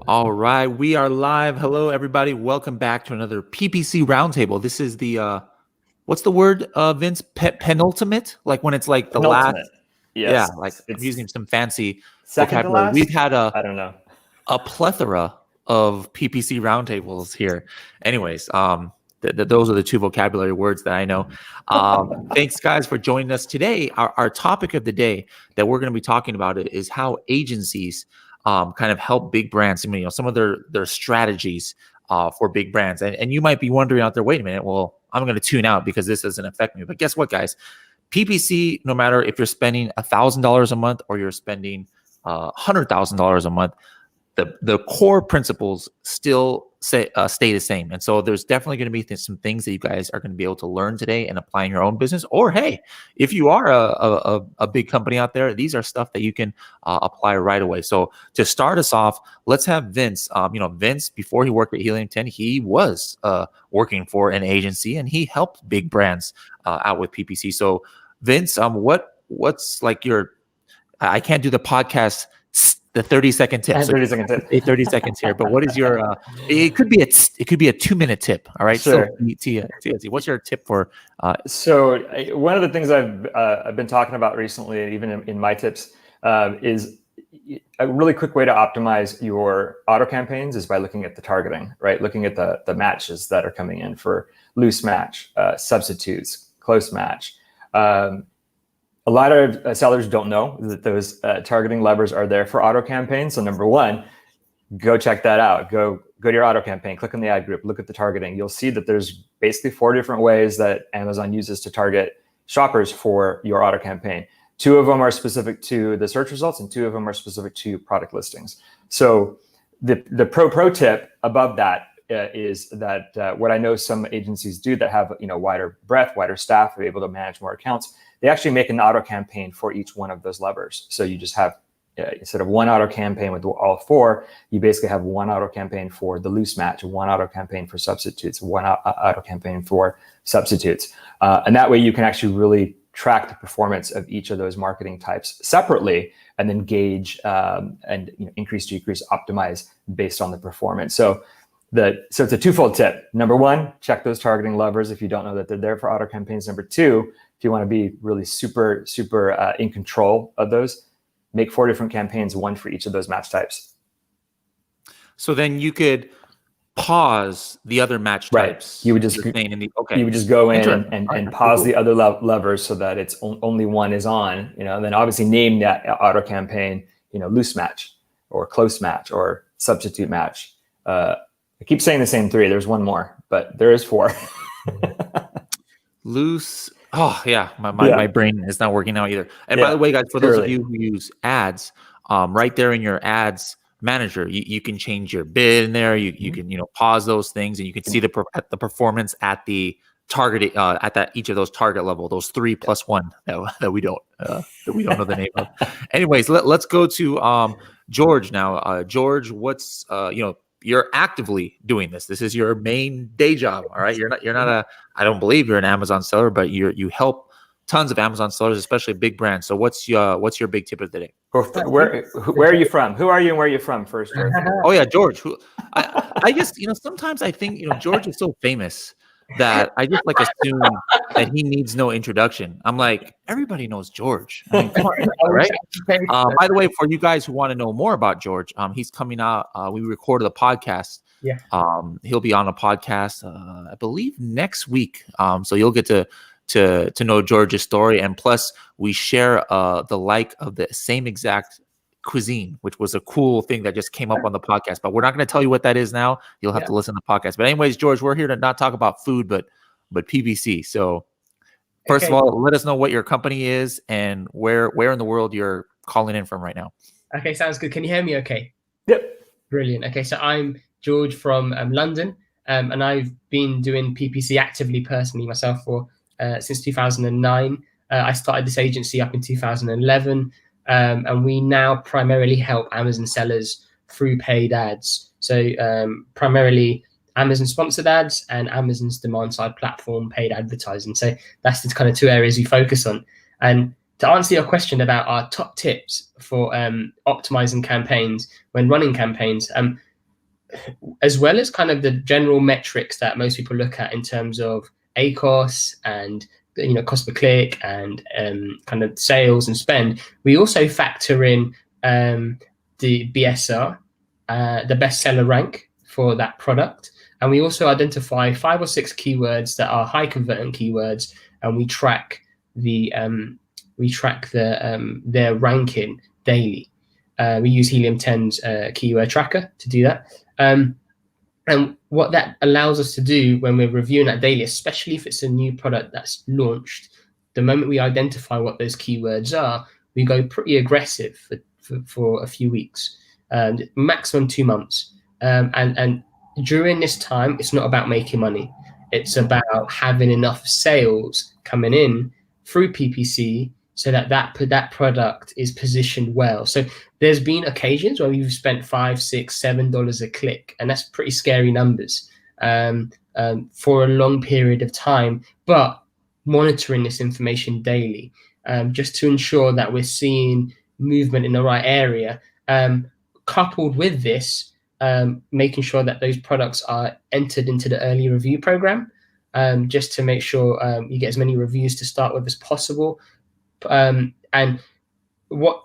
All right, we are live. Hello, everybody. Welcome back to another PPC Roundtable. This is the what's the word, Vince? Penultimate, like when it's like the last. Penultimate. Yeah, Yes. like I'm It's using some fancy second to vocabulary. last. We've had I don't know. a plethora of PPC roundtables here. Anyways, those are the two vocabulary words that I know. Thanks, guys, for joining us today. Our topic of the day that we're going to be talking about is how agencies kind of help big brands. I mean, some of their strategies for big brands. And you might be wondering out there, wait a minute, well, I'm going to tune out because this doesn't affect me. But guess what, guys? PPC, no matter if you're spending $1,000 a month or you're spending $100,000 a month, the core principles still stay the same. And so there's definitely going to be some things that you guys are going to be able to learn today and apply in your own business. Or hey, if you are a big company out there, these are stuff that you can apply right away. So to start us off, let's have Vince. Vince, before he worked at Helium 10, he was working for an agency and he helped big brands out with PPC. So Vince, what's like your, I can't do the podcast, the 30-second tip. So 30-second tip. 30 seconds here, but what is your? It could be a 2-minute tip. All right. Sure. So, what's your tip for? So one of the things I've been talking about recently, even in my tips, is a really quick way to optimize your auto campaigns is by looking at the targeting, right? Looking at the matches that are coming in for loose match, substitutes, close match. A lot of sellers don't know that those targeting levers are there for auto campaigns. So number one, go check that out. Go to your auto campaign, click on the ad group, look at the targeting. You'll see that there's basically 4 different ways that Amazon uses to target shoppers for your auto campaign. 2 of them are specific to the search results and 2 of them are specific to product listings. So the pro tip above that is that what I know some agencies do that have wider breadth, wider staff, are able to manage more accounts. They actually make an auto campaign for each one of those levers. So you just have, instead of one auto campaign with all 4, you basically have one auto campaign for the loose match, one auto campaign for substitutes, one auto campaign for substitutes. And that way you can actually really track the performance of each of those marketing types separately and then gauge and increase, decrease, optimize based on the performance. So it's a twofold tip. Number one, check those targeting levers if you don't know that they're there for auto campaigns. Number two, if you want to be really super in control of those, make 4 different campaigns, one for each of those match types. So then you could pause the other match types. Right. You would just You would just go in and pause the other levers so that it's only one is on. And then obviously name that auto campaign, loose match or close match or substitute match. I keep saying the same 3. There's one more, but there is 4. Loose. Oh yeah, my brain is not working out either. And by the way, guys, for those of you who use ads, right there in your ads manager, you can change your bid in there. You can pause those things, and you can see the performance at the target at each of those target level, those 3 plus 1 that we don't know the name of. Anyways, let's go to George now. George, what's you're actively doing this. This is your main day job. All right. You're not I don't believe you're an Amazon seller, but you help tons of Amazon sellers, especially big brands. So what's your big tip of the day? Where are you from? Who are you and where are you from first? George? Oh yeah, George. I just sometimes I think George is so famous that I just assume that he needs no introduction. I'm like, everybody knows George. I mean, come on, right? By the way, for you guys who want to know more about George, he's coming out. We recorded the podcast. Yeah. He'll be on a podcast, I believe next week. So you'll get to know George's story, and plus we share the like of the same exact cuisine, which was a cool thing that just came up on the podcast, but we're not going to tell you what that is now. You'll have to listen to the podcast. But anyways, George, we're here to not talk about food, but PPC. So first of all, let us know what your company is and where in the world you're calling in from right now. Okay, sounds good. Can you hear me okay? Yep. Brilliant. Okay, so I'm George from London, and I've been doing PPC actively personally myself for since 2009. I started this agency up in 2011. And we now primarily help Amazon sellers through paid ads. So primarily Amazon sponsored ads and Amazon's demand side platform paid advertising. So that's the kind of 2 areas we focus on. And to answer your question about our top tips for optimizing campaigns when running campaigns, as well as kind of the general metrics that most people look at in terms of ACOS and cost per click and kind of sales and spend, we also factor in the BSR, the bestseller rank for that product, and we also identify 5 or 6 keywords that are high converting keywords, and we track their ranking daily. We use Helium 10's keyword tracker to do that. And what that allows us to do when we're reviewing that daily, especially if it's a new product that's launched, the moment we identify what those keywords are, we go pretty aggressive for a few weeks, maximum 2 months. And during this time, it's not about making money. It's about having enough sales coming in through PPC so that product is positioned well. So there's been occasions where we've spent $5, $6, $7 a click, and that's pretty scary numbers for a long period of time. But monitoring this information daily, just to ensure that we're seeing movement in the right area, coupled with this, making sure that those products are entered into the early review program, just to make sure you get as many reviews to start with as possible. And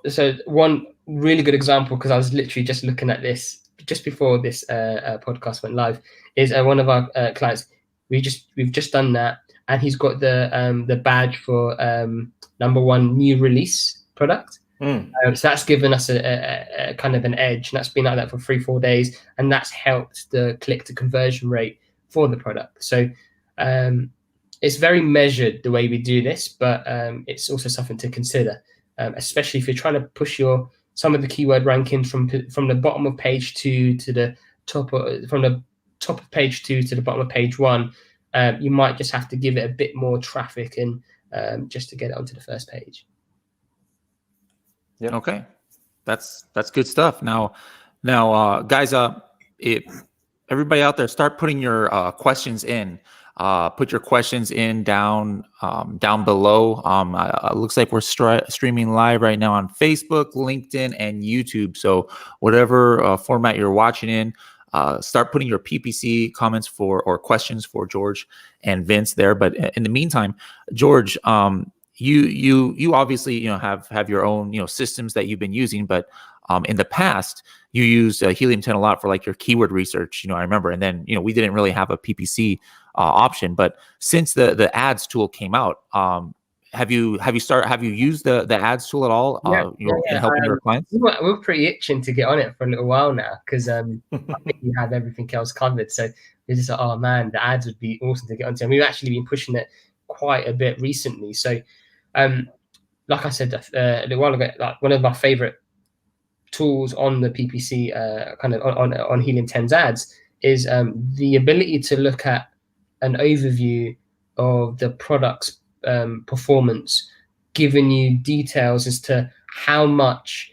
so one really good example, because I was literally just looking at this just before this podcast went live, is one of our clients. We've just done that, and he's got the badge for #1 new release product. So that's given us a kind of an edge, and that's been like that for 3-4 days, and that's helped the click to conversion rate for the product. So it's very measured the way we do this, but it's also something to consider, especially if you're trying to push some of the keyword rankings from the bottom of page 2 to the top from the top of page 2 to the bottom of page 1. You might just have to give it a bit more traffic and just to get it onto the first page. Yep. Okay, that's good stuff. Now, guys, everybody out there, start putting your questions in. Put your questions in down below. It looks like we're streaming live right now on Facebook, LinkedIn, and YouTube. So whatever format you're watching in, start putting your PPC comments or questions for George and Vince there. But in the meantime, George, you obviously have your own systems that you've been using, but in the past you used Helium 10 a lot for like your keyword research. I remember, and then we didn't really have a PPC option, but since the ads tool came out, have you used the ads tool at all? In helping your clients? We're pretty itching to get on it for a little while now, because I think we have everything else covered. So we're just like, oh man, the ads would be awesome to get onto, and we've actually been pushing it quite a bit recently. So like I said a little while ago, like one of my favorite tools on the PPC kind of on Helium 10's ads is the ability to look at an overview of the product's performance, giving you details as to how much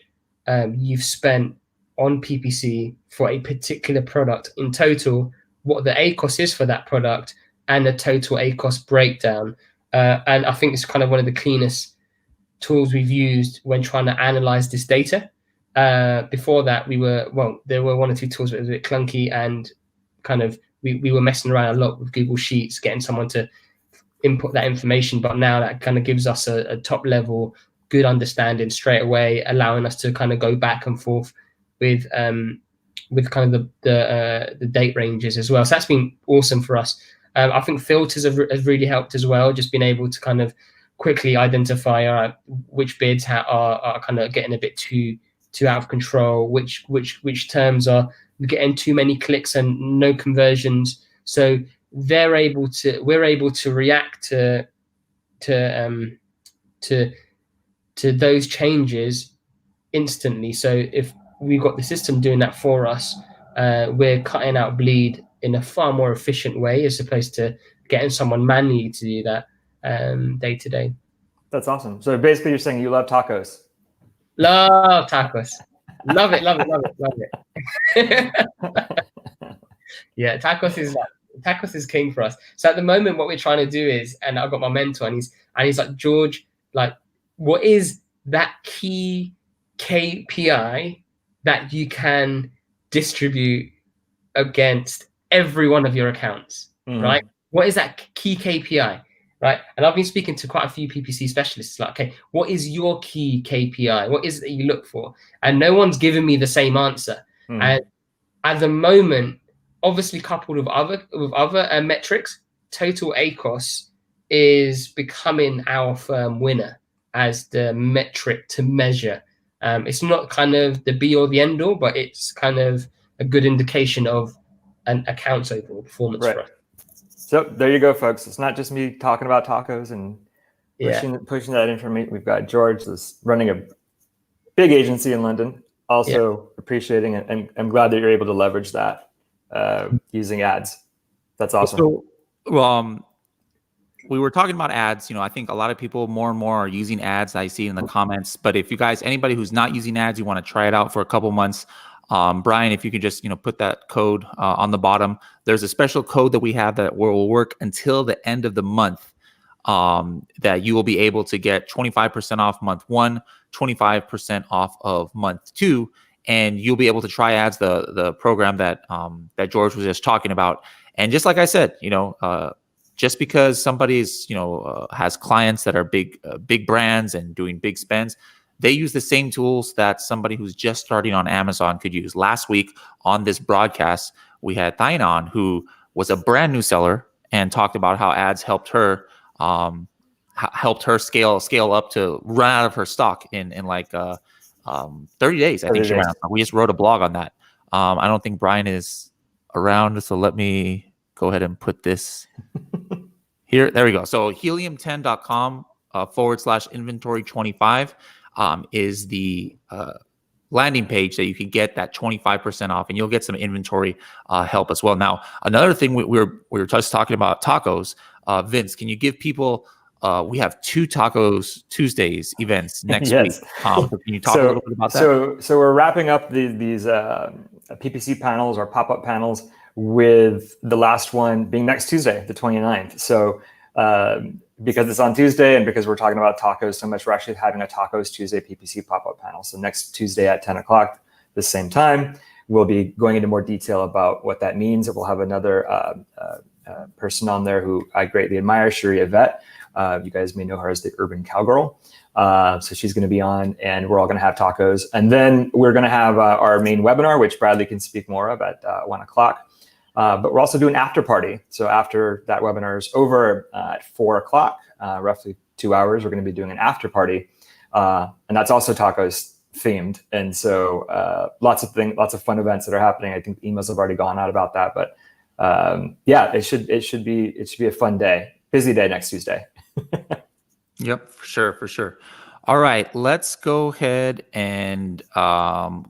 you've spent on PPC for a particular product in total, what the ACOS is for that product, and the total ACOS breakdown. And I think it's kind of one of the cleanest tools we've used when trying to analyze this data. Before that, there were 1 or 2 tools that were a bit clunky, and kind of we were messing around a lot with Google Sheets, getting someone to input that information. But now that kind of gives us a top level, good understanding straight away, allowing us to kind of go back and forth with kind of the date ranges as well. So that's been awesome for us. I think filters have really helped as well, just being able to kind of quickly identify which bids are kind of getting a bit too out of control, which terms are getting too many clicks and no conversions. So we're able to react to those changes instantly. So if we've got the system doing that for us, we're cutting out bleed in a far more efficient way, as opposed to getting someone manually to do that day to day. That's awesome. So basically you're saying you love tacos. Love tacos. Love it. Yeah, tacos is king for us. So at the moment, what we're trying to do is, and I've got my mentor, and he's like, George, like, what is that key KPI that you can distribute against every one of your accounts, right? What is that key KPI, right? And I've been speaking to quite a few PPC specialists, like, okay, what is your key KPI? What is it that you look for? And no one's given me the same answer. And at the moment, obviously coupled with other metrics, total ACOS is becoming our firm winner as the metric to measure. It's not kind of the be or the end all, but it's kind of a good indication of an account's overall performance for us. So there you go, folks. It's not just me talking about tacos and pushing that information. We've got George that's running a big agency in London, also appreciating it. And I'm glad that you're able to leverage that using ads. That's awesome. So, we were talking about ads. I think a lot of people more and more are using ads. I see in the comments. But if you guys, anybody who's not using ads, you want to try it out for a couple months, Brian, if you could just put that code on the bottom. There's a special code that we have that will work until the end of the month, that you will be able to get 25% off month 1, 25% off of month 2, and you'll be able to try ads, the program that that George was just talking about. And just like I said, just because somebody's has clients that are big brands and doing big spends, they use the same tools that somebody who's just starting on Amazon could use. Last week on this broadcast, we had Thainan, who was a brand new seller, and talked about how ads helped her scale up to run out of her stock in like 30 days. I think she ran out. We just wrote a blog on that. I don't think Brian is around, so let me go ahead and put this here. There we go. So helium10.com /inventory25 is the landing page that you can get that 25% off, and you'll get some inventory help as well. Now, another thing we were just talking about tacos. Vince, can you give people? We have 2 Tacos Tuesdays events next week. Can you talk a little bit about that? So we're wrapping up these PPC panels or pop-up panels, with the last one being next Tuesday, the 29th. So because it's on Tuesday and because we're talking about tacos so much, we're actually having a Tacos Tuesday PPC pop-up panel. So next Tuesday at 10 o'clock, the same time, we'll be going into more detail about what that means. We'll have another person on there who I greatly admire, Cherie Yvette. You guys may know her as the Urban Cowgirl. So she's going to be on, and we're all going to have tacos. And then we're going to have our main webinar, which Bradley can speak more of at 1 o'clock. But we're also doing after party. So after that webinar is over at 4 o'clock, roughly 2 hours, we're going to be doing an after party. And that's also tacos themed. And so lots of fun events that are happening. I think emails have already gone out about that. But it should be a fun day, busy day next Tuesday. Yep, for sure. All right, let's go ahead and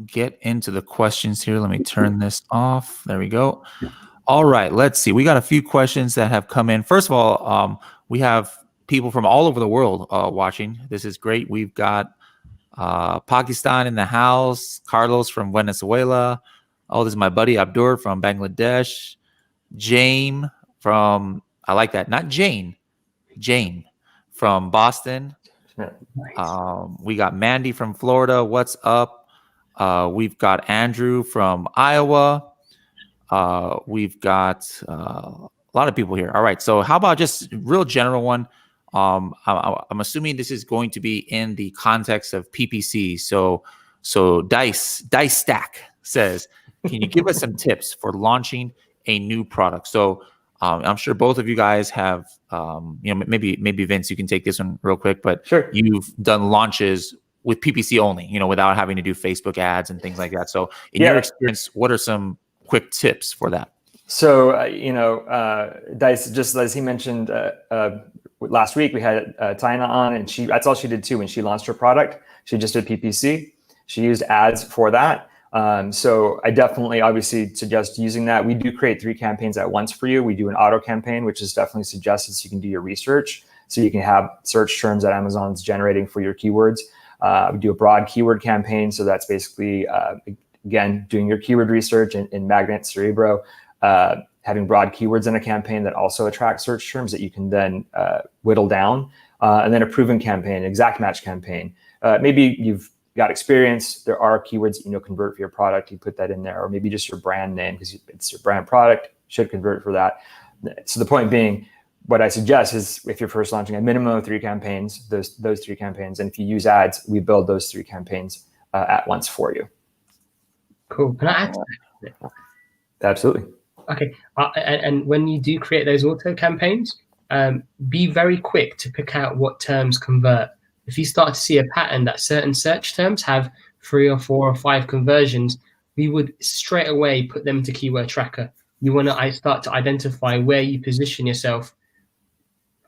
get into the questions here. Let me turn this off. There we go. All right, let's see. We got a few questions that have come in. First of all, we have people from all over the world watching. This is great. We've got Pakistan in the house, Carlos from Venezuela. Oh, this is my buddy Abdur from Bangladesh. Jane from, I like that, not Jane from Boston. We got Mandy from Florida. What's up? We've got Andrew from Iowa. We've got a lot of people here. All right. So how about just real general one? I'm assuming this is going to be in the context of PPC. So Dice Stack says, can you give us some tips for launching a new product? So I'm sure both of you guys have, maybe Vince, you can take this one real quick, but sure. You've done launches with PPC only, without having to do Facebook ads and things like that. So in your experience, what are some quick tips for that? So, Dice, just as he mentioned, last week we had Tina on, and that's all she did too. When she launched her product, she just did PPC. She used ads for that. So I definitely obviously suggest using that. We do create 3 campaigns at once for you. We do an auto campaign, which is definitely suggested so you can do your research. So you can have search terms that Amazon's generating for your keywords. We do a broad keyword campaign. So that's basically, again, doing your keyword research in Magnet, Cerebro, having broad keywords in a campaign that also attract search terms that you can then whittle down. And then a proven campaign, exact match campaign. Maybe you've got experience. There are keywords that, you know, convert for your product. You put that in there, or maybe just your brand name because it's your brand product should convert for that. So the point being, what I suggest is if you're first launching, a minimum of 3 campaigns, those 3 campaigns. And if you use ads, we build those 3 campaigns at once for you. Cool. Can I add to that? Absolutely. Okay. And when you do create those auto campaigns, be very quick to pick out what terms convert. If you start to see a pattern that certain search terms have 3 or 4 or 5 conversions, we would straight away put them into Keyword Tracker. You want to start to identify where you position yourself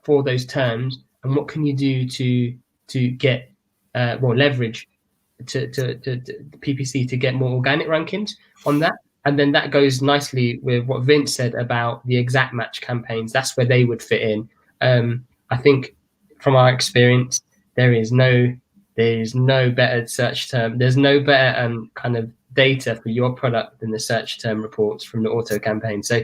for those terms and what can you do to get leverage to PPC to get more organic rankings on that. And then that goes nicely with what Vince said about the exact match campaigns. That's where they would fit in. I think from our experience, there is no better search term. There's no better kind of data for your product than the search term reports from the auto campaign. So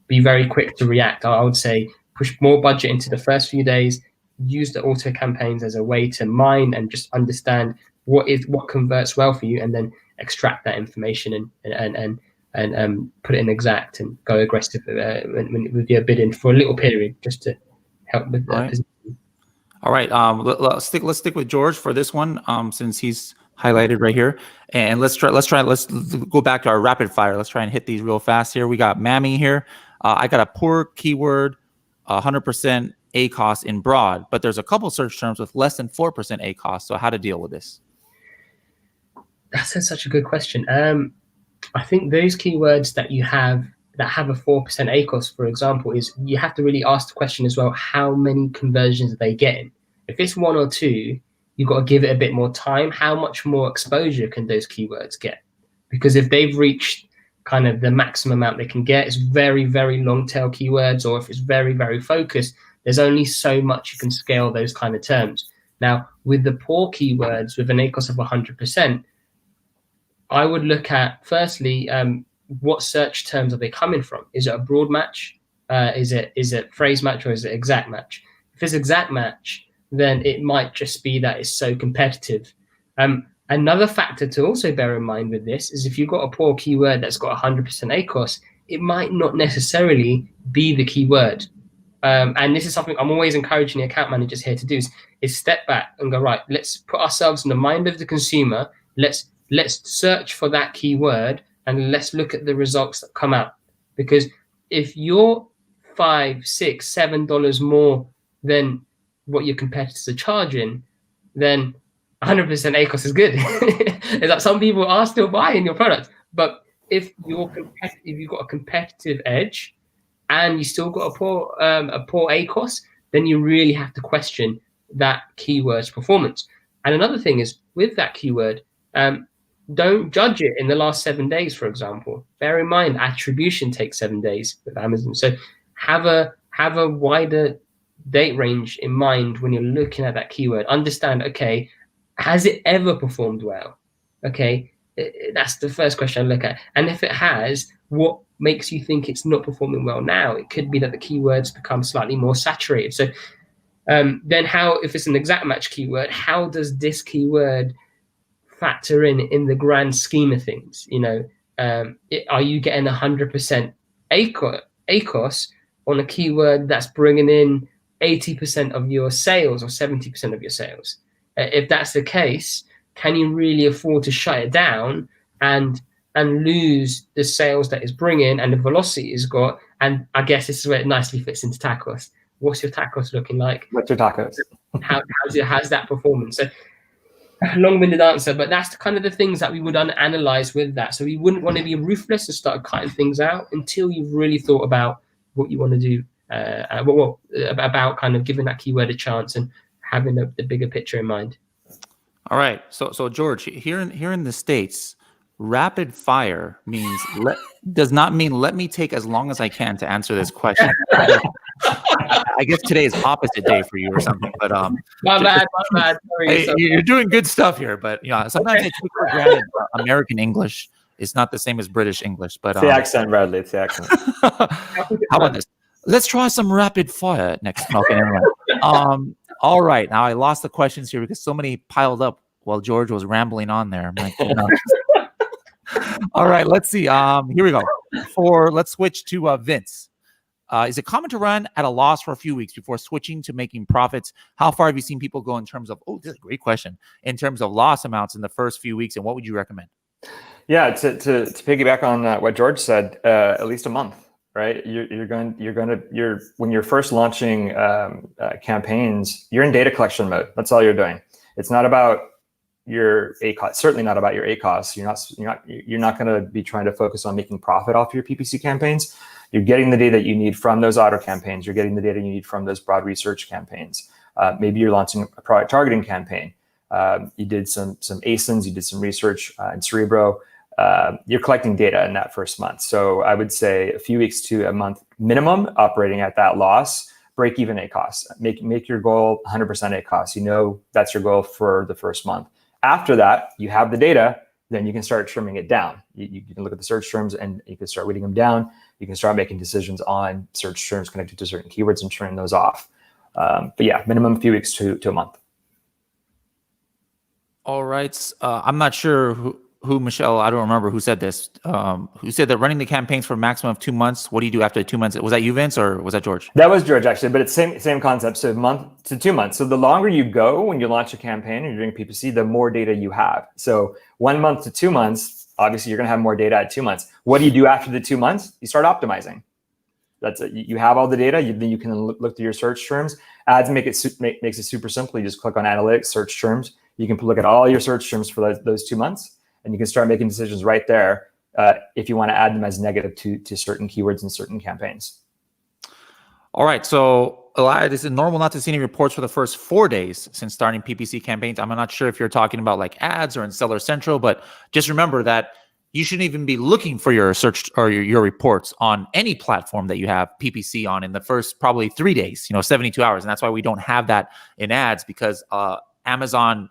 be very quick to react. I would say push more budget into the first few days. Use the auto campaigns as a way to mine and just understand what converts well for you, and then extract that information and put it in exact and go aggressive with your bidding for a little period just to help with that. Right. All right, let's stick with George for this one, since he's highlighted right here, and let's go back to our rapid fire. Let's try and hit these real fast here. We got Mammy here. I got a poor keyword, 100% ACoS in broad, but there's a couple search terms with less than 4% ACoS. So how to deal with this? That's such a good question. I think those keywords that you have that have a 4% ACoS, for example, is you have to really ask the question as well, how many conversions are they getting? If it's 1 or 2, you've got to give it a bit more time. How much more exposure can those keywords get? Because if they've reached kind of the maximum amount they can get, it's very, very long tail keywords, or if it's very, very focused, there's only so much you can scale those kind of terms. Now, with the poor keywords, with an ACoS of 100%, I would look at, firstly, what search terms are they coming from? Is it a broad match? Is it phrase match, or is it exact match? If it's exact match, then it might just be that it's so competitive. Another factor to also bear in mind with this is if you've got a poor keyword that's got 100% ACoS, it might not necessarily be the keyword. And this is something I'm always encouraging the account managers here to do, is step back and go, right, let's put ourselves in the mind of the consumer. Let's search for that keyword and let's look at the results that come out. Because if you're $5, $6, $7 more than what your competitors are charging, then 100% ACoS is good. It's like some people are still buying your product, but if you've got a competitive edge and you still got a poor ACoS, then you really have to question that keyword's performance. And another thing is with that keyword, don't judge it in the last 7 days, for example. Bear in mind, attribution takes 7 days with Amazon. So have a wider date range in mind when you're looking at that keyword. Understand, okay, has it ever performed well? Okay, that's the first question I look at. And if it has, what makes you think it's not performing well now? It could be that the keywords become slightly more saturated. So then how, if it's an exact match keyword, how does this keyword factor in the grand scheme of things? You know, are you getting 100% ACoS on a keyword that's bringing in 80% of your sales or 70% of your sales? If that's the case, can you really afford to shut it down and lose the sales that it's bringing and the velocity it's got? And I guess this is where it nicely fits into tacos. What's your tacos looking like? What's your tacos? How's that performance? So, long-winded answer, but that's kind of the things that we would analyze with that. So we wouldn't want to be ruthless and start cutting things out until you've really thought about what you want to do, about kind of giving that keyword a chance and having the bigger picture in mind. All right. So George, here in the States, rapid fire does not mean let me take as long as I can to answer this question. I guess today is opposite day for you or something, but my bad. Sorry, you're doing good stuff here, but yeah, sometimes I take for granted American English is not the same as British English. But it's the accent, Bradley. It's the accent. How about this? Let's try some rapid fire next. Okay, anyway. All right. Now I lost the questions here because so many piled up while George was rambling on there. No. All right, let's see. Here we go. Let's switch to Vince. Is it common to run at a loss for a few weeks before switching to making profits? How far have you seen people go in terms of, this is a great question, in terms of loss amounts in the first few weeks, and what would you recommend? Yeah, to piggyback on what George said, at least a month, right? When you're first launching campaigns, you're in data collection mode. That's all you're doing. It's not about your ACOS, certainly not about your ACOS. You're not going to be trying to focus on making profit off your PPC campaigns. You're getting the data you need from those auto campaigns. You're getting the data you need from those broad research campaigns. Maybe you're launching a product targeting campaign. You did some ASINs, you did some research in Cerebro. You're collecting data in that first month. So I would say a few weeks to a month minimum operating at that loss, break even ACOS. Make your goal 100% ACOS. That's your goal for the first month. After that, you have the data, then you can start trimming it down. You can look at the search terms and you can start weeding them down. You can start making decisions on search terms connected to certain keywords and turning those off. But yeah, minimum a few weeks to a month. All right. I'm not sure who Michelle, I don't remember who said this, who said that running the campaigns for a maximum of 2 months. What do you do after 2 months? Was that you, Vince, or was that George? That was George, actually, but it's same concept. So month to 2 months. So the longer you go when you launch a campaign and you're doing PPC, the more data you have. So 1 month to 2 months, obviously you're going to have more data at 2 months. What do you do after the 2 months? You start optimizing. That's it. You have all the data. Then you can look through your search terms. Ads makes it super simple. You just click on analytics, search terms. You can look at all your search terms for those 2 months. And you can start making decisions right there if you want to add them as negative to certain keywords and certain campaigns. All right. So, Eli, is it normal not to see any reports for the first 4 days since starting PPC campaigns? I'm not sure if you're talking about like ads or in Seller Central, but just remember that you shouldn't even be looking for your search or your reports on any platform that you have PPC on in the first probably 3 days, 72 hours. And that's why we don't have that in ads, because Amazon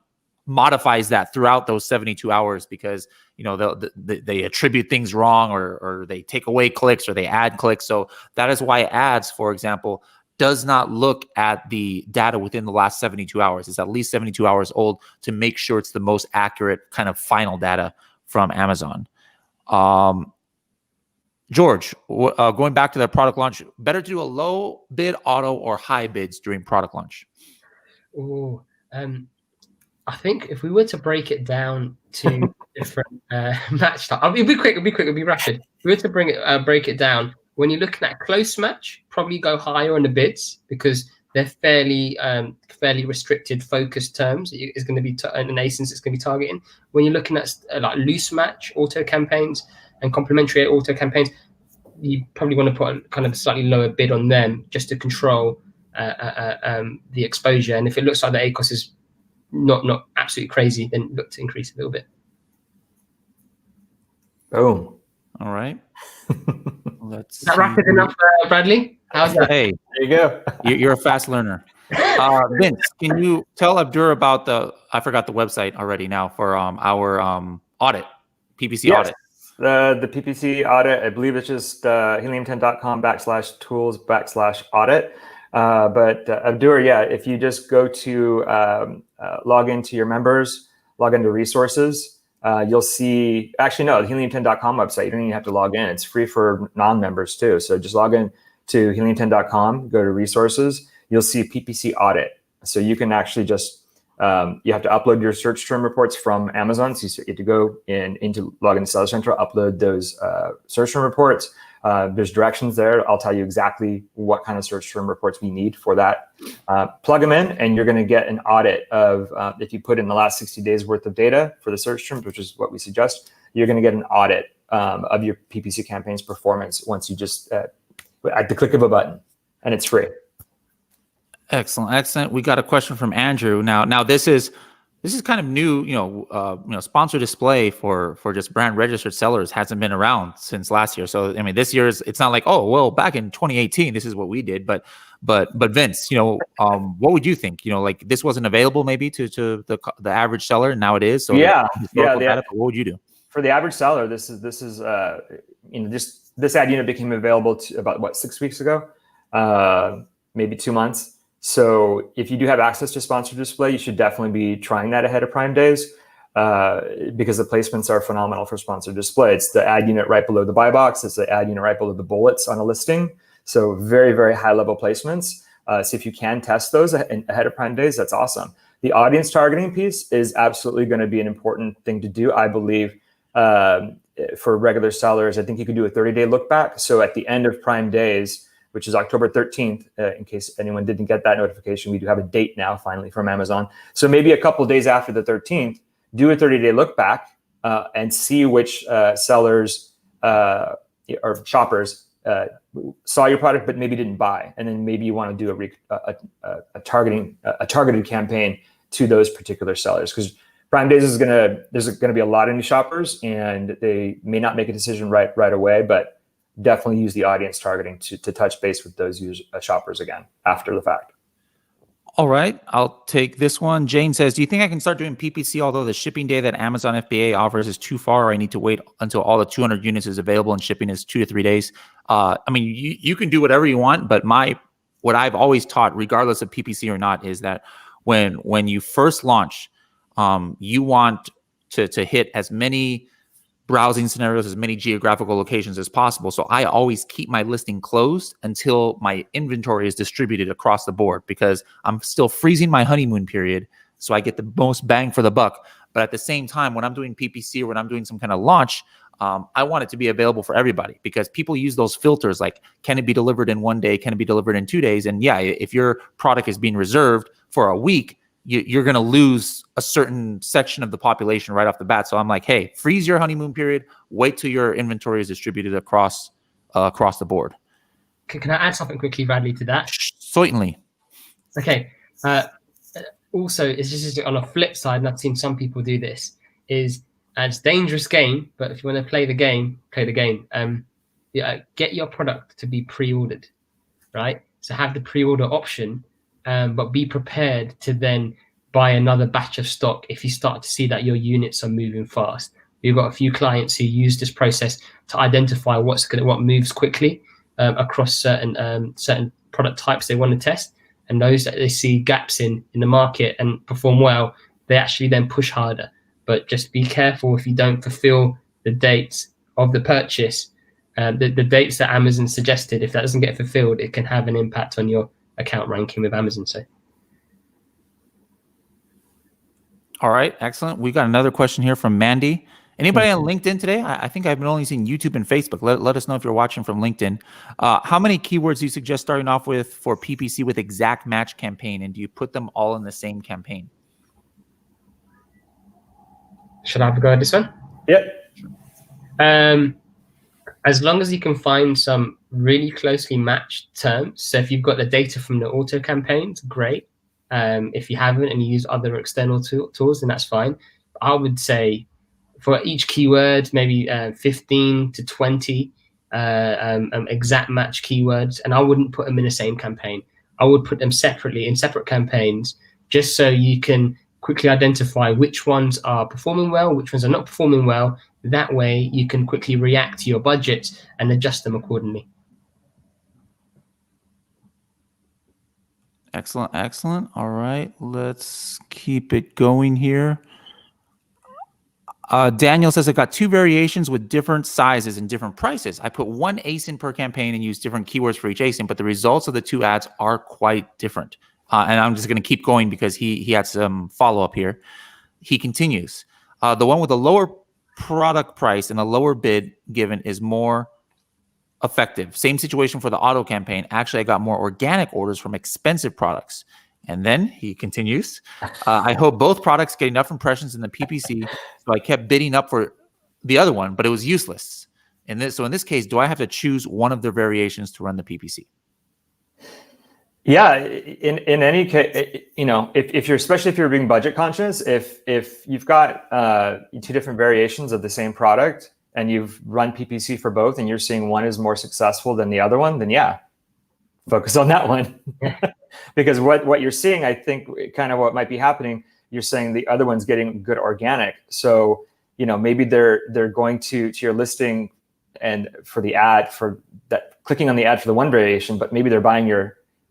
modifies that throughout those 72 hours because they attribute things wrong or they take away clicks or they add clicks. So that is why ads, for example, does not look at the data within the last 72 hours. It's at least 72 hours old to make sure it's the most accurate kind of final data from Amazon. George, going back to the product launch, better to do a low bid auto or high bids during product launch? Oh, I think if we were to break it down to different match types, it'll be quick, it'll be rapid. If we were to break it down, when you're looking at close match, probably go higher on the bids because they're fairly restricted, focused terms. It's going to be an ASINs it's going to be targeting. When you're looking at like loose match auto campaigns and complementary auto campaigns, you probably want to put kind of a slightly lower bid on them just to control the exposure. And if it looks like the ACOS is not absolutely crazy, then look to increase a little bit. Boom. All right. Is that rapid enough, Bradley? How's that? Hey, there you go. You're a fast learner. Vince, can you tell Abdur about I forgot the website already now for our audit, PPC audit? The PPC audit, I believe it's just helium10.com/tools/audit. But Abdur, if you just go to log into your members, log into resources, you'll see, actually, no, the helium10.com website, you don't even have to log in. It's free for non-members too. So just log in to helium10.com, go to resources, you'll see PPC audit. So you can actually just, you have to upload your search term reports from Amazon. So you have to go log into Seller Central, upload those search term reports. There's directions there. I'll tell you exactly what kind of search term reports we need for that. Plug them in, and you're going to get an audit of, if you put in the last 60 days worth of data for the search terms, which is what we suggest, you're going to get an audit of your PPC campaign's performance once you just, at the click of a button, and it's free. Excellent. We got a question from Andrew. Now this is kind of new, sponsor display for just brand registered sellers hasn't been around since last year. So, I mean, this year's, it's not like, oh, well, back in 2018, this is what we did. But Vince, what would you think? Like this wasn't available maybe to the average seller. Now it is. So data, what would you do? For the average seller, this is this ad unit became available about 6 weeks ago, maybe 2 months. So if you do have access to sponsored display, you should definitely be trying that ahead of Prime Days, because the placements are phenomenal for sponsored display. It's the ad unit right below the buy box. It's the ad unit right below the bullets on a listing. So very, very high level placements. So if you can test those ahead of Prime Days, that's awesome. The audience targeting piece is absolutely going to be an important thing to do, I believe, for regular sellers. I think you could do a 30-day look back. So at the end of Prime Days, which is October 13th, in case anyone didn't get that notification, we do have a date now finally from Amazon. So maybe a couple of days after the 13th, do a 30-day look back and see which sellers or shoppers saw your product but maybe didn't buy, and then maybe you want to do a targeted campaign to those particular sellers, because Prime Days there's gonna be a lot of new shoppers, and they may not make a decision right away, but definitely use the audience targeting to touch base with those shoppers again after the fact. All right, I'll take this one. Jane says, do you think I can start doing PPC although the shipping day that Amazon FBA offers is too far, or I need to wait until all the 200 units is available and shipping is 2 to 3 days? I mean, you can do whatever you want, but what I've always taught, regardless of PPC or not, is that when you first launch, you want to hit as many browsing scenarios, as many geographical locations as possible. So I always keep my listing closed until my inventory is distributed across the board, because I'm still freezing my honeymoon period so I get the most bang for the buck. But at the same time, when I'm doing PPC or when I'm doing some kind of launch, I want it to be available for everybody, because people use those filters like, can it be delivered in 1 day? Can it be delivered in 2 days? And yeah, if your product is being reserved for a week, you're going to lose a certain section of the population right off the bat. So I'm like, hey, freeze your honeymoon period. Wait till your inventory is distributed across the board. Can I add something quickly, Bradley, to that? Certainly. Okay. Also, it's just on a flip side, and I've seen some people do this, is it's a dangerous game, but if you want to play the game, play the game. Get your product to be pre-ordered, right? So have the pre-order option, but be prepared to then buy another batch of stock if you start to see that your units are moving fast. We've got a few clients who use this process to identify what moves quickly across certain product types they want to test, and those that they see gaps in the market and perform well, they actually then push harder. But just be careful if you don't fulfill the dates of the purchase, the dates that Amazon suggested. If that doesn't get fulfilled, it can have an impact on your account ranking with Amazon. So, all right, excellent. We got another question here from Mandy. Anybody on LinkedIn today? I think I've been only seeing YouTube and Facebook. Let us know if you're watching from LinkedIn. How many keywords do you suggest starting off with for PPC with exact match campaign, and do you put them all in the same campaign? should I go with this one? Yep. As long as you can find some really closely matched terms. So if you've got the data from the auto campaigns, great. If you haven't and you use other external tools, then that's fine. I would say for each keyword, maybe 15 to 20 exact match keywords, and I wouldn't put them in the same campaign. I would put them separately in separate campaigns, just so you can quickly identify which ones are performing well, which ones are not performing well. That way you can quickly react to your budgets and adjust them accordingly. Excellent, excellent. All right, let's keep it going here. Daniel says, I got 2 variations with different sizes and different prices. I put 1 ASIN per campaign and use different keywords for each ASIN, but the results of the 2 ads are quite different. And I'm just going to keep going because he had some follow-up here. He continues. The one with a lower product price and a lower bid given is more effective. Same situation for the auto campaign. Actually, I got more organic orders from expensive products. And then he continues, I hope both products get enough impressions in the PPC, so I kept bidding up for the other one, but it was useless. So in this case, do I have to choose one of the variations to run the PPC? Yeah, in any case, if you're, especially if you're being budget conscious, if you've got 2 different variations of the same product and you've run PPC for both and you're seeing one is more successful than the other one, then yeah, focus on that one. Because what you're seeing, I think, kind of what might be happening, you're saying the other one's getting good organic. So, maybe they're going to your listing and for the ad, for that, clicking on the ad for the one variation, but maybe they're buying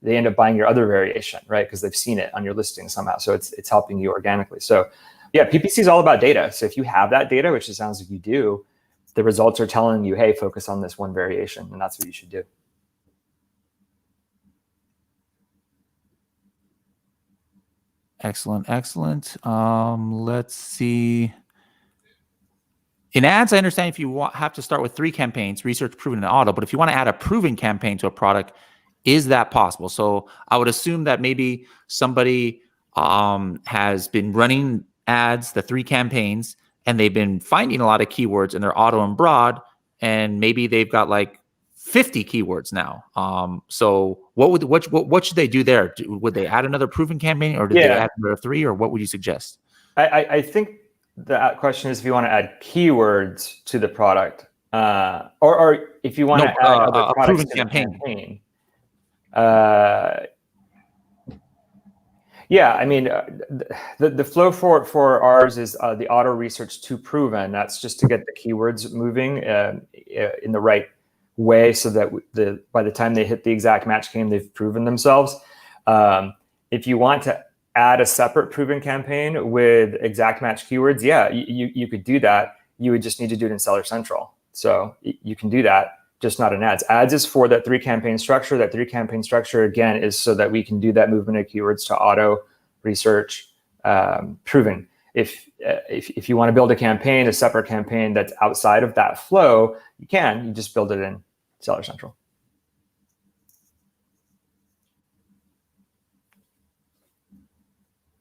they end up buying your other variation, right? Because they've seen it on your listing somehow. So it's helping you organically. So yeah, PPC is all about data. So if you have that data, which it sounds like you do, the results are telling you, hey, focus on this one variation, and that's what you should do. Excellent, excellent. Let's see. In ads, I understand if you have to start with 3 campaigns, research, proven, and auto. But if you want to add a proven campaign to a product, is that possible? So I would assume that maybe somebody has been running ads, the 3 campaigns, and they've been finding a lot of keywords in their auto and broad, and maybe they've got like 50 keywords now. So what should they do there? Would they add another proven campaign, or did they add another 3, or what would you suggest? I think the question is if you want to add keywords to the product, or if you want to add other products to the campaign. Yeah, I mean, the flow for ours is the auto research to proven. That's just to get the keywords moving in the right way, so that by the time they hit the exact match game, they've proven themselves. If you want to add a separate proven campaign with exact match keywords, yeah, you could do that. You would just need to do it in Seller Central. So you can do that, just not in ads. Ads is for that 3 campaign structure. That 3 campaign structure, again, is so that we can do that movement of keywords to auto, research, proven. If you want to build a campaign, a separate campaign that's outside of that flow, you just build it in Seller Central.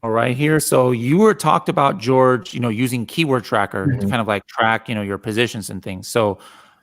All right, here. So you were talked about, George, using keyword tracker to kind of like track, your positions and things. So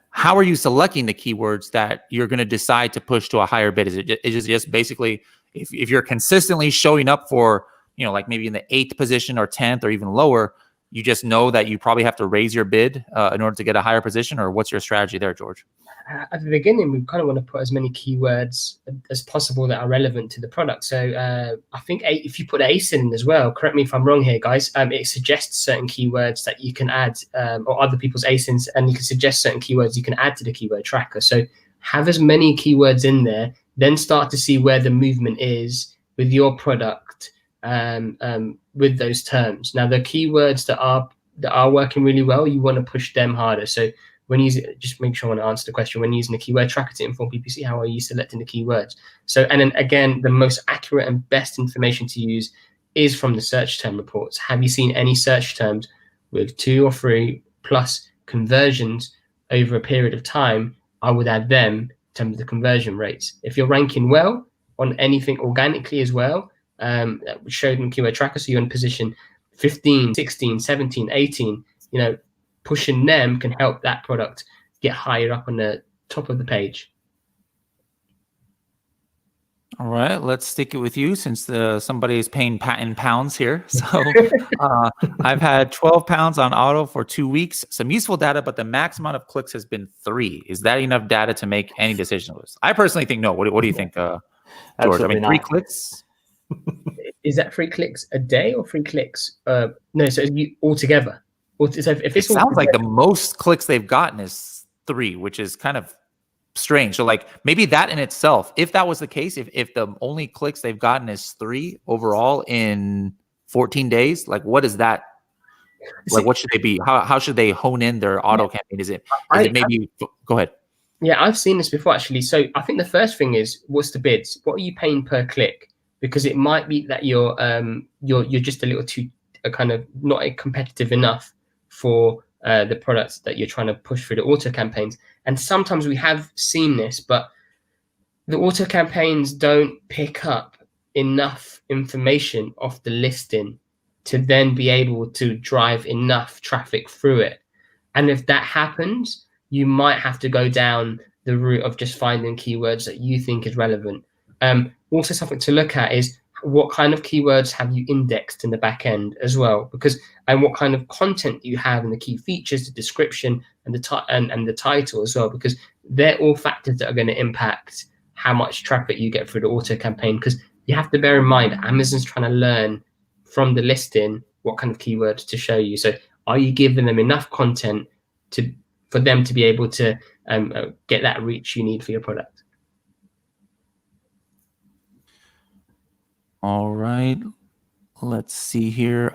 how are you selecting the keywords that you're going to decide to push to a higher bid? Is it just basically if you're consistently showing up for, like maybe in the 8th position or 10th or even lower, you just know that you probably have to raise your bid in order to get a higher position? Or what's your strategy there, George? At the beginning, we kind of want to put as many keywords as possible that are relevant to the product. So I think if you put ACE in as well, correct me if I'm wrong here, guys, it suggests certain keywords that you can add, or other people's ACEs, and you can suggest certain keywords you can add to the keyword tracker. So have as many keywords in there, then start to see where the movement is with your product, with those terms. Now, the keywords that are working really well, you want to push them harder. So when just make sure I want to answer the question. When using the keyword tracker to inform PPC, how are you selecting the keywords? So, and then again, the most accurate and best information to use is from the search term reports. Have you seen any search terms with 2 or 3 plus conversions over a period of time? I would add them in terms of the conversion rates. If you're ranking well on anything organically as well, that would show them keyword tracker. So you're in position 15, 16, 17, 18, pushing them can help that product get higher up on the top of the page. All right, let's stick it with you since somebody is paying in pounds here. So I've had 12 pounds on auto for 2 weeks. Some useful data, but the max amount of clicks has been 3. Is that enough data to make any decisions? I personally think no. What do you think, George? Absolutely 3 not. clicks? Is that 3 clicks a day or 3 clicks? No, so you altogether. So if it sounds like the most clicks they've gotten is 3, which is kind of strange. So like maybe that in itself, if that was the case, if the only clicks they've gotten is 3 overall in 14 days, like what is that? Like what should they be? How should they hone in their auto campaign? Is it maybe go ahead? Yeah, I've seen this before actually. So I think the first thing is, what's the bids? What are you paying per click? Because it might be that you're just a little too kind of not competitive enough for the products that you're trying to push through the auto campaigns. And sometimes we have seen this, but the auto campaigns don't pick up enough information off the listing to then be able to drive enough traffic through it. And if that happens, you might have to go down the route of just finding keywords that you think is relevant. Also, something to look at is what kind of keywords have you indexed in the back end as well, and what kind of content you have in the key features, the description, and the title as well, because they're all factors that are going to impact how much traffic you get through the auto campaign. Because you have to bear in mind, Amazon's trying to learn from the listing what kind of keywords to show you. So are you giving them enough content for them to be able to get that reach you need for your product? All right. Let's see here.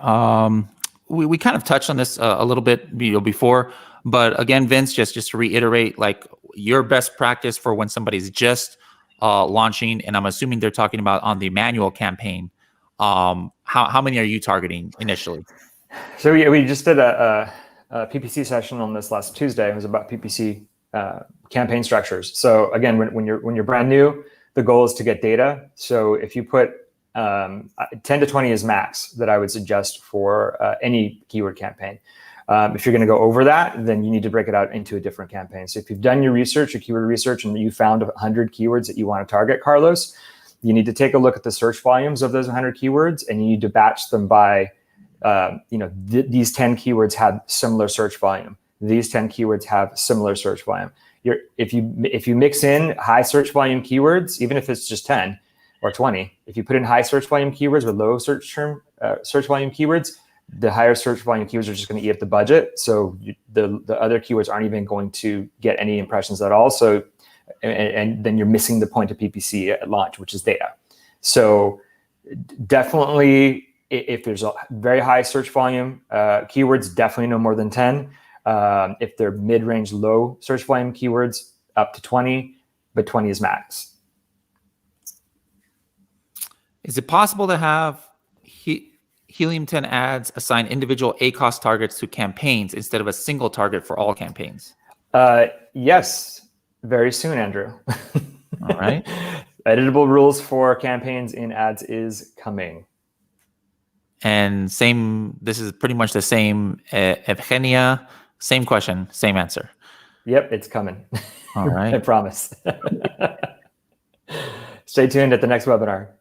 We kind of touched on this a little bit before, but again, Vince, just to reiterate, like your best practice for when somebody's just launching, and I'm assuming they're talking about on the manual campaign. How many are you targeting initially? So we just did a PPC session on this last Tuesday. It was about PPC campaign structures. So again, when you're brand new, the goal is to get data. So if you put 10 to 20 is max that I would suggest for any keyword campaign. If you're going to go over that, then you need to break it out into a different campaign. So if you've done your research, your keyword research, and you found 100 keywords that you want to target, Carlos, you need to take a look at the search volumes of those 100 keywords, and you need to batch them by, these 10 keywords have similar search volume. These 10 keywords have similar search volume. If you mix in high search volume keywords, even if it's just 10 or 20, if you put in high search volume keywords with low search volume keywords, the higher search volume keywords are just going to eat up the budget. So the other keywords aren't even going to get any impressions at all. So, and then you're missing the point of PPC at launch, which is data. So definitely, if there's a very high search volume keywords, definitely no more than 10. If they're mid-range, low search volume keywords, up to 20, but 20 is max. Is it possible to have Helium 10 ads assign individual ACoS targets to campaigns instead of a single target for all campaigns? Yes, very soon, Andrew. All right. Editable rules for campaigns in ads is coming. And this is pretty much the same, Evgenia, same question, same answer. Yep, it's coming. All right. I promise. Stay tuned at the next webinar.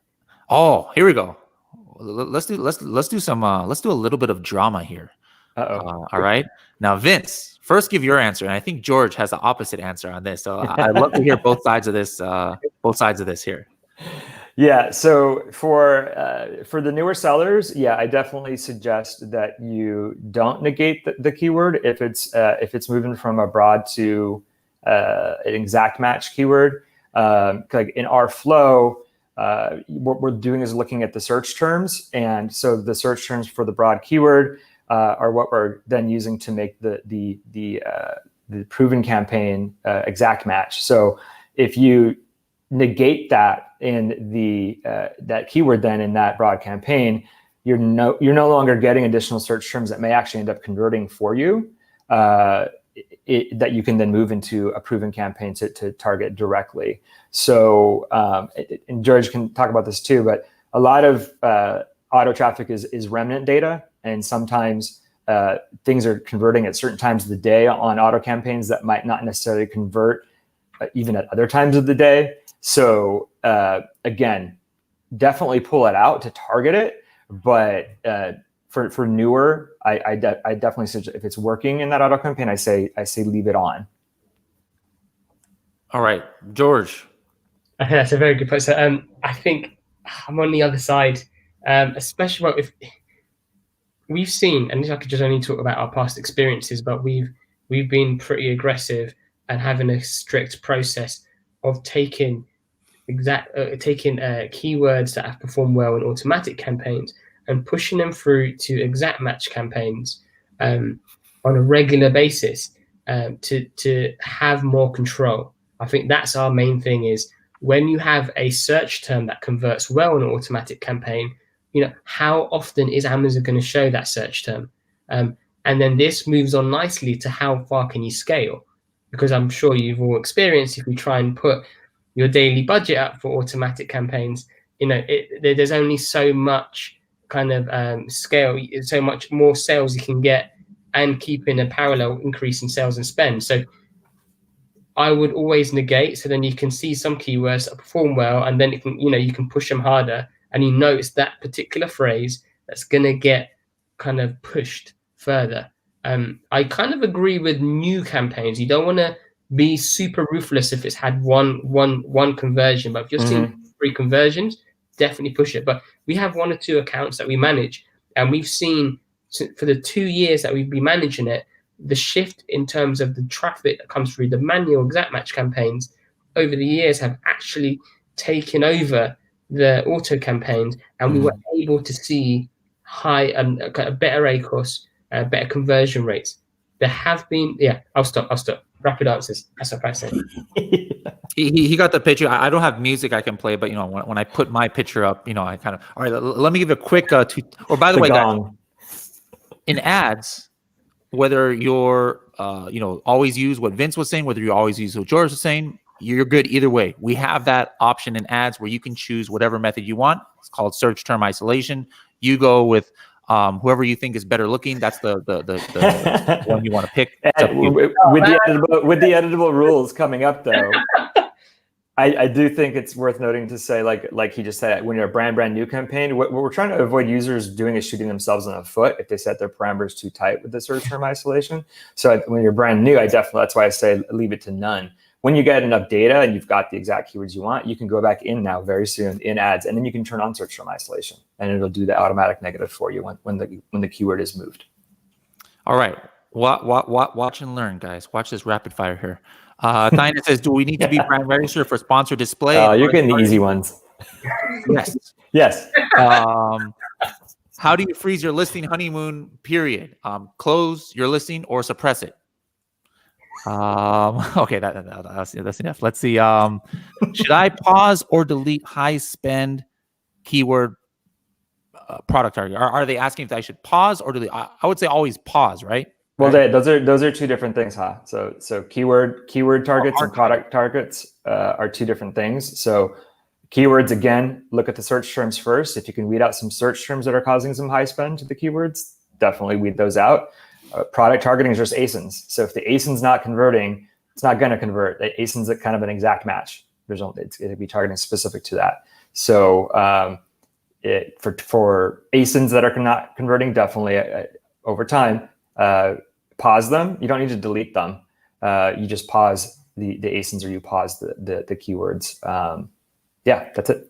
Oh, here we go. Let's do a little bit of drama here. Uh-oh. All right. Now, Vince, first give your answer, and I think George has the opposite answer on this. So I'd love to hear both sides of this. Both sides of this here. Yeah. So for the newer sellers, yeah, I definitely suggest that you don't negate the keyword if it's moving from a broad to an exact match keyword. Like in our flow, what we're doing is looking at the search terms, and so the search terms for the broad keyword are what we're then using to make the proven campaign exact match. So if you negate that in that keyword, then in that broad campaign, you're no longer getting additional search terms that may actually end up converting for you. That you can then move into a proven campaign to target directly. So, and George can talk about this too, but a lot of auto traffic is remnant data, and sometimes things are converting at certain times of the day on auto campaigns that might not necessarily convert even at other times of the day. So again, definitely pull it out to target it, but for newer, I definitely suggest if it's working in that auto campaign, I say leave it on. All right, George. I think that's a very good point. So I think I'm on the other side, especially if we've seen, and I could just only talk about our past experiences, but we've been pretty aggressive and having a strict process of taking keywords that have performed well in automatic campaigns and pushing them through to exact match campaigns on a regular basis to have more control. I think that's our main thing is when you have a search term that converts well in an automatic campaign, how often is Amazon going to show that search term? And then this moves on nicely to how far can you scale? Because I'm sure you've all experienced if you try and put your daily budget up for automatic campaigns, there's only so much kind of scale, so much more sales you can get and keeping a parallel increase in sales and spend. So I would always negate, so then you can see some keywords that perform well, and then you can push them harder, and it's that particular phrase that's going to get kind of pushed further. I kind of agree with new campaigns. You don't want to be super ruthless if it's had one conversion, but if you're seeing 3 conversions, definitely push it. But we have 1 or 2 accounts that we manage, and we've seen for the 2 years that we've been managing it, the shift in terms of the traffic that comes through the manual exact match campaigns over the years have actually taken over the auto campaigns, and we were able to see high a better ACOS, better conversion rates. There have been, I'll stop. Rapid answers. That's what I say. He got the picture. I don't have music I can play, but when I put my picture up, I kind of, all right, let me give a quick or by the way, guys, in ads, whether you're always use what Vince was saying, whether you always use what George was saying, you're good either way. We have that option in ads where you can choose whatever method you want. It's called search term isolation. You go with whoever you think is better looking. That's the one you want to pick. With the editable rules coming up, though, I do think it's worth noting to say, like he just said, when you're a brand new campaign, what we're trying to avoid users doing is shooting themselves in the foot if they set their parameters too tight with the search term isolation. So when you're brand new, that's why I say leave it to none. When you get enough data and you've got the exact keywords you want, you can go back in now very soon in ads, and then you can turn on search term isolation, and it'll do the automatic negative for you when the keyword is moved. All right, watch and learn, guys. Watch this rapid fire here. Thina says, do we need to be brand registered for sponsored display? You're getting the easy ones. Yes. Yes. How do you freeze your listing, Honeymoon, period? Close your listing or suppress it? Okay, that's enough. Let's see. Should I pause or delete high spend keyword product target? Are they asking if I should pause or delete? I would say always pause, right? Well, right? those are two different things, huh? So keyword targets and product targets are two different things. So keywords, again, look at the search terms first. If you can weed out some search terms that are causing some high spend to the keywords, definitely weed those out. Product targeting is just ASINs. So if the ASIN's not converting, it's not going to convert. The ASIN's kind of an exact match. It's going to be targeting specific to that. So for ASINs that are not converting, definitely over time, pause them. You don't need to delete them. You just pause the ASINs, or you pause the keywords. That's it.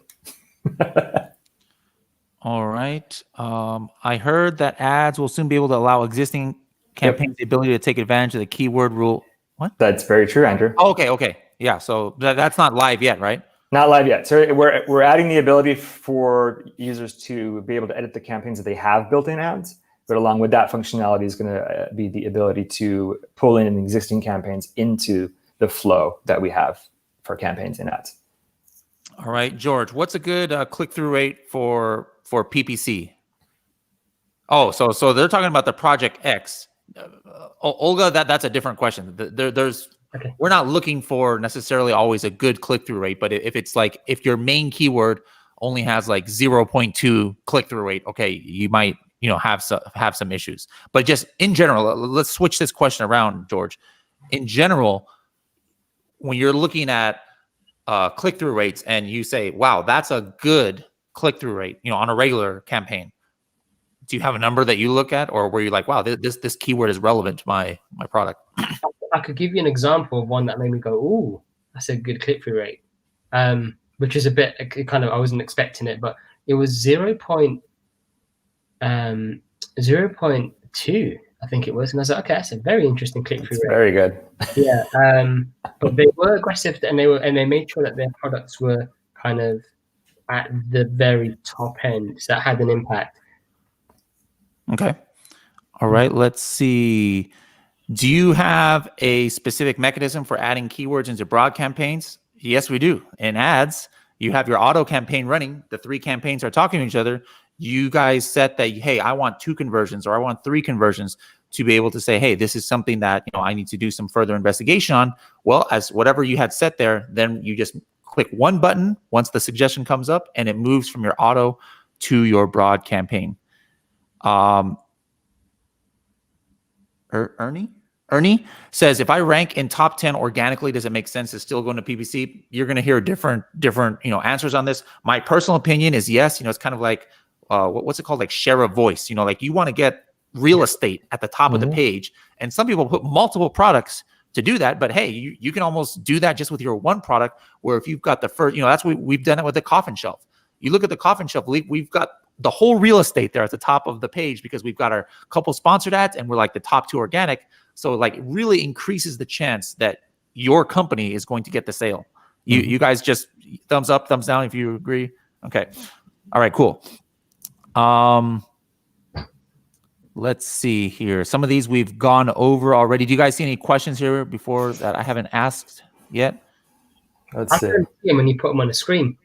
All right. I heard that ads will soon be able to allow existing campaigns the ability to take advantage of the keyword rule. What? That's very true, Andrew. Oh, okay. Yeah. So that's not live yet, right? Not live yet. So we're adding the ability for users to be able to edit the campaigns that they have built-in ads. But along with that functionality is going to be the ability to pull in existing campaigns into the flow that we have for campaigns and ads. All right, George, what's a good click-through rate for PPC? Oh, so they're talking about the Project X. Olga, that's a different question. We're not looking for necessarily always a good click-through rate, but if your main keyword only has like 0.2 click-through rate, okay, you might have some issues. But just in general, let's switch this question around, George. In general, when you're looking at click-through rates and you say, wow, that's a good click-through rate, on a regular campaign, do you have a number that you look at, or where you're like, wow, this keyword is relevant to my product? I could give you an example of one that made me go, ooh, that's a good click-through rate, which is a bit kind of, I wasn't expecting it, but it was 0.2, I think it was. And I was like, okay, that's a very interesting click-through rate. Very good. Yeah. But they were aggressive, and they made sure that their products were kind of at the very top end. So that had an impact. Okay. All right. Let's see. Do you have a specific mechanism for adding keywords into broad campaigns? Yes, we do. In ads, you have your auto campaign running. The 3 campaigns are talking to each other. You guys set that, hey, I want 2 conversions or I want 3 conversions to be able to say, hey, this is something that I need to do some further investigation on. Well, as whatever you had set there, then you just click one button once the suggestion comes up, and it moves from your auto to your broad campaign. Ernie says, if I rank in top 10 organically, does it make sense to still go into PPC? You're going to hear different answers on this. My personal opinion is yes. It's kind of like what's it called, like share of voice. Like you want to get real estate at the top of the page, and some people put multiple products to do that. But hey, you can almost do that just with your one product. Where if you've got the first, that's what we've done it with the coffin shelf. You look at the coffin shelf, we've got the whole real estate there at the top of the page because we've got our couple sponsored ads and we're like the top 2 organic. So like it really increases the chance that your company is going to get the sale. You guys just thumbs up, thumbs down if you agree. Okay. All right, cool. Let's see here. Some of these we've gone over already. Do you guys see any questions here before that I haven't asked yet? Let's I see. don't see them when you put them on the screen.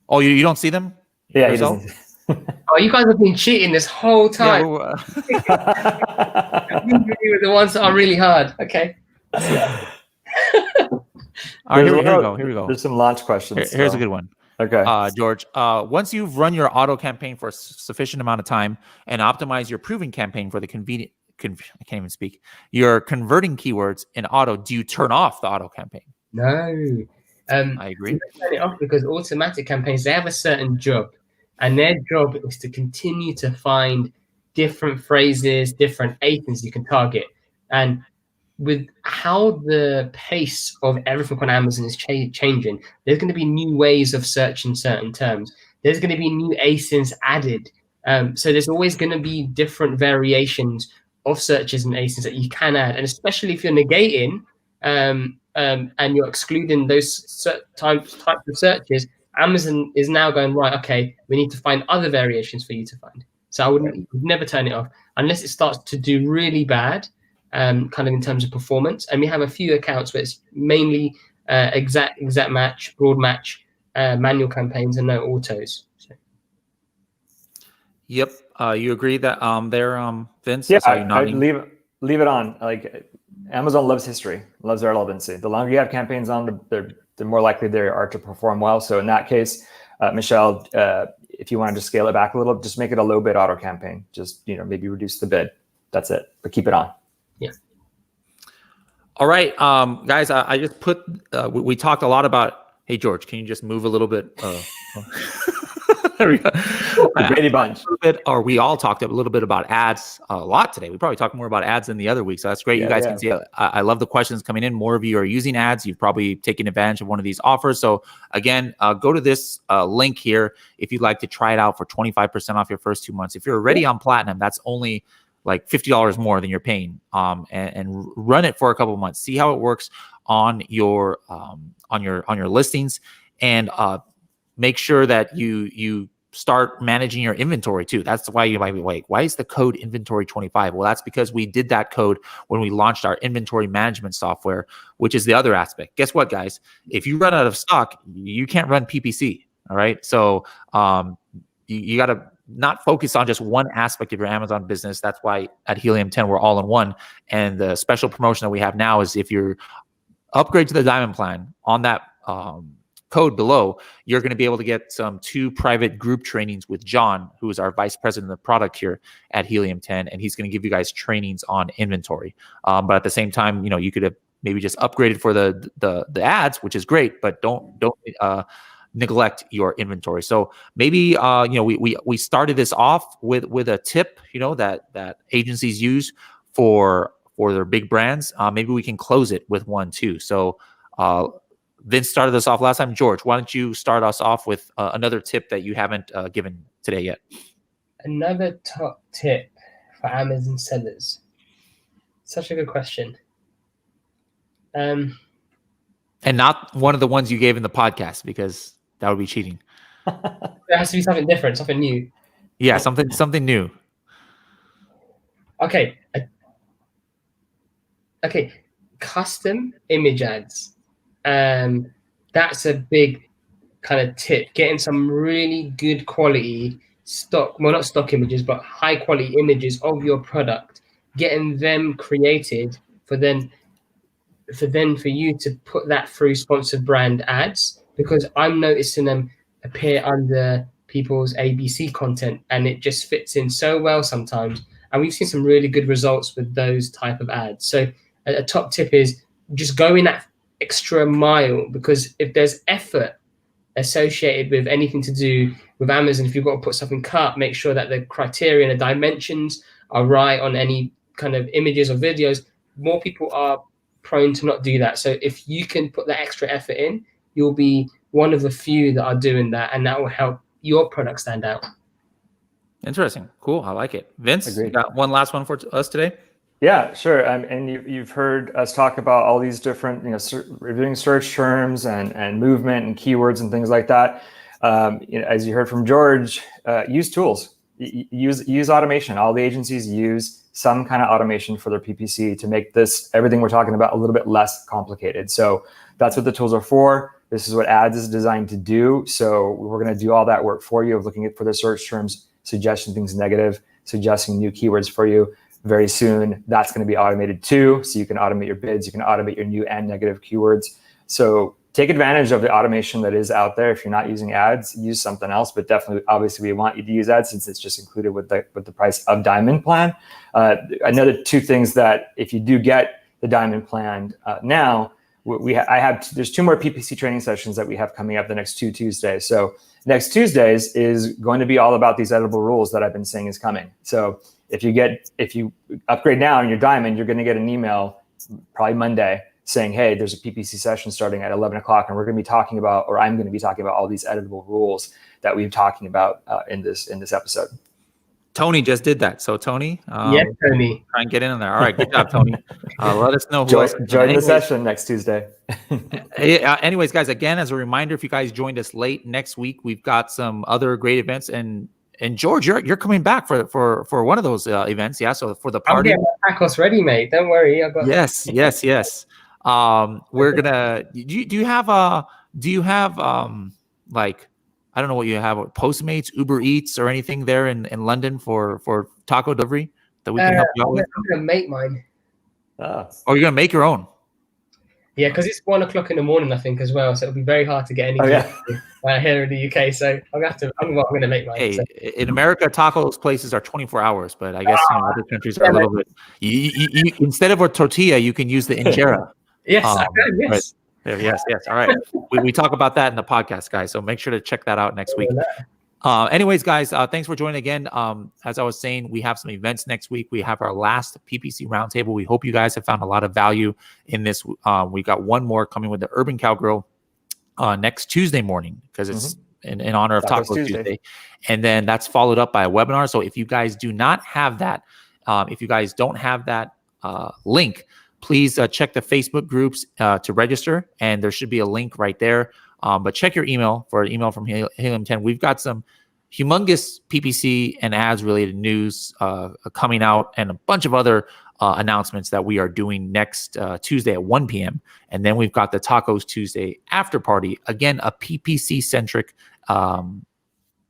Oh, you don't see them? Yeah, yourself? he doesn't. Oh, you guys have been cheating this whole time. Yeah, You were the ones that are really hard. Okay. all right, here we go. Here we go. There's some launch questions. Here's a good one. Okay. George, once you've run your auto campaign for a sufficient amount of time and optimize your proven campaign for the I can't even speak, your converting keywords in auto, do you turn off the auto campaign? No. I agree. You turn it off because automatic campaigns, they have a certain job, and their job is to continue to find different phrases, different ASINs you can target. And with how the pace of everything on Amazon is changing, there's going to be new ways of searching certain terms. There's going to be new ASINs added. So there's always going to be different variations of searches and ASINs that you can add. And especially if you're negating and you're excluding those types of searches, Amazon is now going, right, okay, we need to find other variations for you to find. So I would never turn it off unless it starts to do really bad. Kind of in terms of performance, and we have a few accounts where it's mainly exact match, broad match, manual campaigns, and no autos. So. Yep. You agree that there, Vince? Yeah, I'd leave it on. Like Amazon loves history, loves relevancy. The longer you have campaigns on, the more likely they are to perform well. So in that case, Michelle, if you wanted to scale it back a little, just make it a low bid auto campaign. Just maybe reduce the bid. That's it, but keep it on. Yeah. All right, guys. I just put. We talked a lot about. Hey, George, can you just move a little bit? There we go. Brady Bunch. Or we all talked a little bit about ads a lot today. We probably talked more about ads than the other week, so that's great. You guys can see. I love the questions coming in. More of you are using ads. You've probably taken advantage of one of these offers. So again, go to this link here if you'd like to try it out for 25% off your first 2 months. If you're already on Platinum, that's only like $50 more than you're paying, and run it for a couple of months. See how it works on your listings, and make sure that you start managing your inventory too. That's why you might be like, why is the code inventory 25? Well, that's because we did that code when we launched our inventory management software, which is the other aspect. Guess what, guys? If you run out of stock, you can't run PPC. All right, so you got to not focus on just one aspect of your Amazon business. That's why at Helium 10, we're all in one. And the special promotion that we have now is if you upgrade to the Diamond plan on that code below, you're going to be able to get some 2 private group trainings with John, who is our vice president of product here at Helium 10. And he's going to give you guys trainings on inventory. But at the same time, you could have maybe just upgraded for the ads, which is great, but don't neglect your inventory. So maybe we started this off with a tip that agencies use for their big brands. Maybe we can close it with one too. So Vince started this off last time. George, why don't you start us off with another tip that you haven't given today yet? Another top tip for Amazon sellers. Such a good question. And not one of the ones you gave in the podcast, because that would be cheating. There has to be something different, something new. Yeah, something new. Okay. Custom image ads. That's a big kind of tip. Getting some really good quality not stock images, but high quality images of your product. Getting them created for you to put that through sponsored brand ads, because I'm noticing them appear under people's ABC content, and it just fits in so well sometimes. And we've seen some really good results with those type of ads. So a top tip is just going that extra mile, because if there's effort associated with anything to do with Amazon, if you've got to put something cut, make sure that the criteria and the dimensions are right on any kind of images or videos. More people are prone to not do that. So if you can put that extra effort in, you'll be one of the few that are doing that, and that will help your product stand out. Interesting. Cool. I like it. Vince, Agreed. You got one last one for us today? Yeah, sure. And you've heard us talk about all these different, reviewing search terms and movement and keywords and things like that. as you heard from George, use tools, use automation. All the agencies use some kind of automation for their PPC to make everything we're talking about a little bit less complicated. So that's what the tools are for. This is what ads is designed to do. So we're going to do all that work for you of looking for the search terms, suggesting things negative, suggesting new keywords for you. Very soon, that's going to be automated too. So you can automate your bids, you can automate your new and negative keywords. So take advantage of the automation that is out there. If you're not using ads, use something else. But definitely, obviously, we want you to use ads since it's just included with the price of Diamond plan. Another two things that if you do get the Diamond plan now, there's 2 more PPC training sessions that we have coming up the next 2 Tuesdays. So next Tuesdays is going to be all about these editable rules that I've been saying is coming. So if you upgrade now in your Diamond, you're going to get an email probably Monday saying, hey, there's a PPC session starting at 11 o'clock, and we're going to be talking about, or I'm going to be talking about all these editable rules that we've talking about in this episode. Tony just did that. So Tony, Tony, try and get in there. All right, good job, Tony. Let us know who else. Join the session next Tuesday. Anyways, guys, again, as a reminder, if you guys joined us late, next week we've got some other great events, and George, you're coming back for one of those events, yeah. So for the party, I'm getting my tacos ready, mate. Don't worry, I've got. Yes. We're gonna. Do you have like, I don't know what you have, Postmates, Uber Eats, or anything there in London for taco delivery that we can help you out with? I'm gonna make mine. Oh, you're gonna make your own? Yeah, because it's 1 o'clock in the morning, I think, as well. So it'll be very hard to get anything here in the UK. So I'm gonna make mine. Hey, so. In America, tacos places are 24 hours, but I guess other countries are a little bit. You instead of a tortilla, you can use the injera. Yes, I can, yes. Right. Yes. All right. we talk about that in the podcast, guys. So make sure to check that out next week. Anyways, guys, thanks for joining again. As I was saying, we have some events next week. We have our last PPC roundtable. We hope you guys have found a lot of value in this. We got one more coming with the Urban Cowgirl next Tuesday morning, because it's in honor of Taco Tuesday. And then that's followed up by a webinar. So if you guys do not have that, if you guys don't have that link, please check the Facebook groups to register, and there should be a link right there. But check your email for an email from Helium 10. We've got some humongous PPC and ads related news coming out, and a bunch of other announcements that we are doing next Tuesday at 1 p.m. And then we've got the Tacos Tuesday after party, again, a PPC centric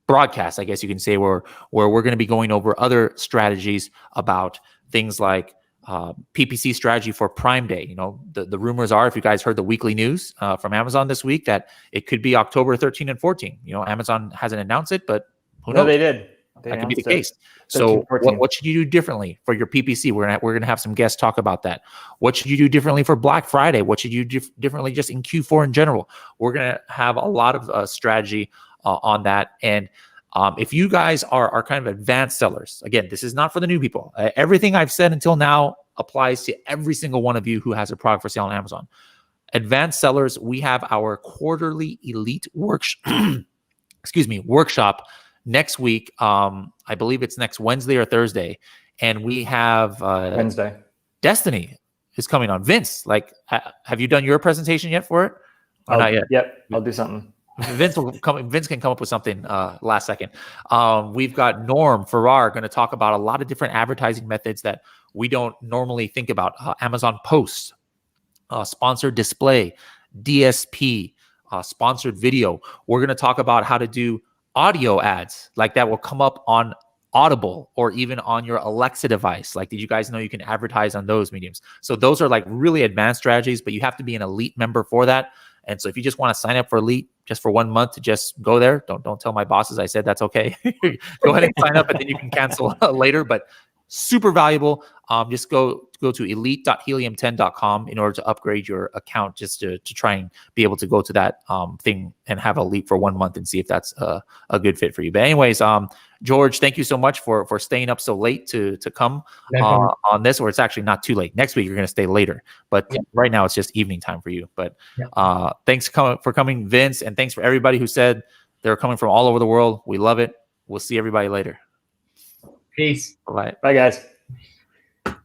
broadcast, I guess you can say, where we're going to be going over other strategies about things like PPC strategy for Prime Day. You know, the rumors are, if you guys heard the weekly news from Amazon this week, that it could be October 13 and 14. You know, Amazon hasn't announced it, but who knows? No, they did. That could be the case. So what should you do differently for your PPC? We're gonna have some guests talk about that. What should you do differently for Black Friday? What should you do differently just in Q4 in general? We're gonna have a lot of strategy on that. And if you guys are kind of advanced sellers, again, this is not for the new people. Everything I've said until now applies to every single one of you who has a product for sale on Amazon. Advanced sellers, we have our quarterly elite workshop next week. I believe it's next Wednesday or Thursday. And we have Wednesday. Destiny is coming on. Vince, have you done your presentation yet for it? Or not yet? Yep, I'll do something. Vince can come up with something last second. We've got Norm Farrar going to talk about a lot of different advertising methods that we don't normally think about. Amazon Posts, sponsored display, DSP, sponsored video. We're going to talk about how to do audio ads like that will come up on Audible or even on your Alexa device. Like, did you guys know you can advertise on those mediums? So those are like really advanced strategies, but you have to be an elite member for that. And so if you just want to sign up for Elite just for 1 month to just go there, don't tell my bosses I said that's okay. Go ahead and sign up, and then you can cancel later. But super valuable. Just go to elite.helium10.com in order to upgrade your account, just to try and be able to go to that thing and have Elite for 1 month and see if that's a good fit for you. But anyways, George, thank you so much for staying up so late to come on this, or it's actually not too late. Next week, you're going to stay later. But right now, it's just evening time for you. But thanks for coming, Vince. And thanks for everybody who said they're coming from all over the world. We love it. We'll see everybody later. Peace. Bye. Bye, guys.